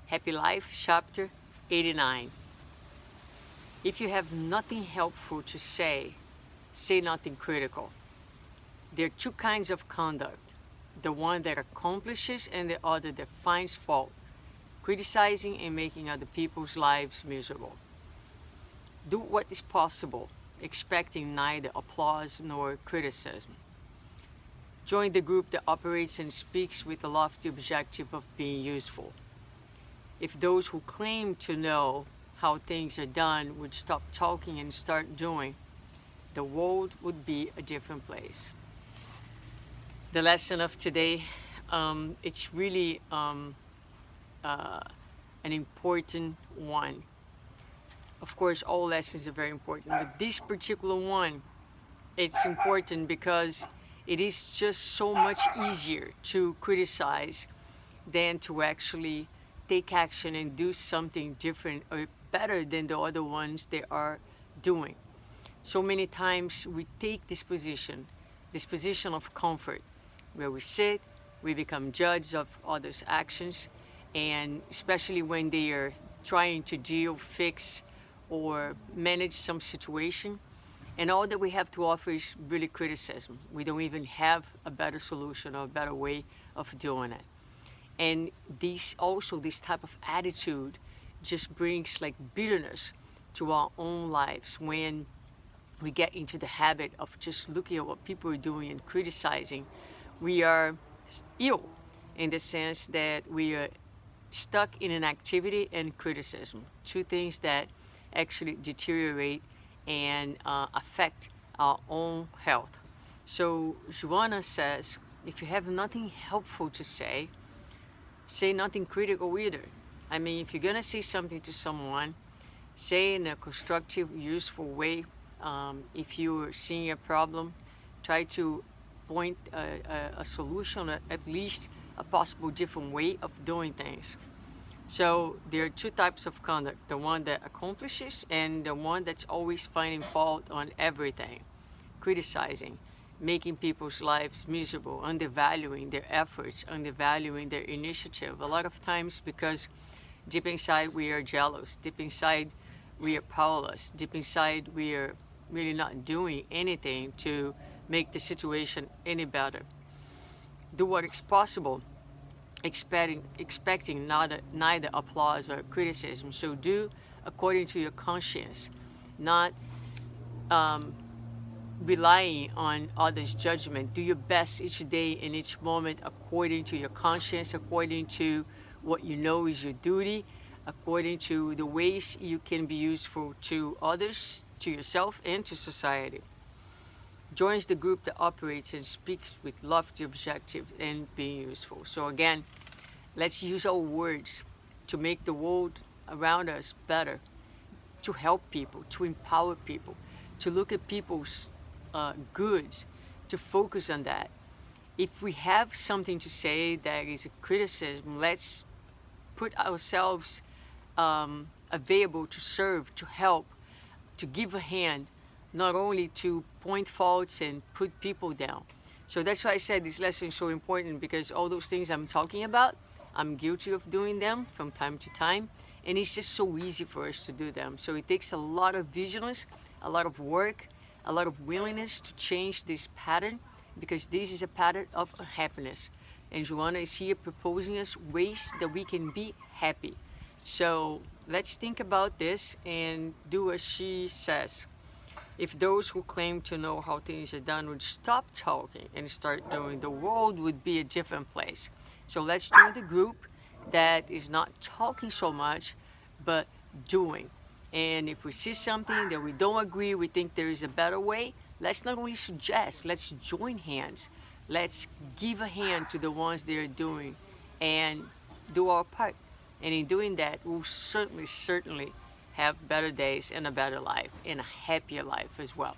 Happy Life, Chapter 89. If you have nothing helpful to say, say nothing critical. There are two kinds of conduct, the one that accomplishes and the other that finds fault, criticizing and making other people's lives miserable. Do what is possible, expecting neither applause nor criticism. Join the group that operates and speaks with the lofty objective of being useful. If those who claim to know how things are done would stop talking and start doing, the world would be a different place. The lesson of today, it's really an important one. Of course, all lessons are very important, but this particular one, it's important because it is just so much easier to criticize than to actually take action and do something different or better than the other ones they are doing. So many times we take this position of comfort, where we sit, we become judges of others' actions, and especially when they are trying to deal, fix, or manage some situation, and all that we have to offer is really criticism. We don't even have a better solution or a better way of doing it. And this type of attitude just brings like bitterness to our own lives when we get into the habit of just looking at what people are doing and criticizing. We are ill in the sense that we are stuck in an activity and criticism, two things that actually deteriorate and affect our own health. So Joanna says, if you have nothing helpful to say nothing critical either. I mean, if you're gonna say something to someone, say in a constructive, useful way. If you're seeing a problem, try to point a solution, at least a possible different way of doing things. So there are two types of conduct, the one that accomplishes and the one that's always finding fault on everything, criticizing, making people's lives miserable, undervaluing their efforts, undervaluing their initiative. A lot of times because deep inside we are jealous, deep inside we are powerless, deep inside we are really not doing anything to make the situation any better. Do what is possible, expecting neither applause or criticism. So do according to your conscience, not relying on others' judgment. Do your best each day and each moment according to your conscience, according to what you know is your duty, according to the ways you can be useful to others, to yourself, and to society. Joins the group that operates and speaks with lofty objective and being useful. So again, let's use our words to make the world around us better, to help people, to empower people, to look at people's goods, to focus on that. If we have something to say that is a criticism, let's put ourselves available to serve, to help, to give a hand, not only to point faults and put people down. So that's why I said this lesson is so important, because all those things I'm talking about, I'm guilty of doing them from time to time, and it's just so easy for us to do them. So it takes a lot of vigilance, a lot of work, a lot of willingness to change this pattern, because this is a pattern of unhappiness. And Joanna is here proposing us ways that we can be happy. So let's think about this and do as she says. If those who claim to know how things are done would stop talking and start doing, the world would be a different place. So let's join the group that is not talking so much, but doing. And if we see something that we don't agree, we think there is a better way, let's not only suggest, let's join hands. Let's give a hand to the ones that are doing and do our part. And in doing that, we'll certainly have better days and a better life and a happier life as well.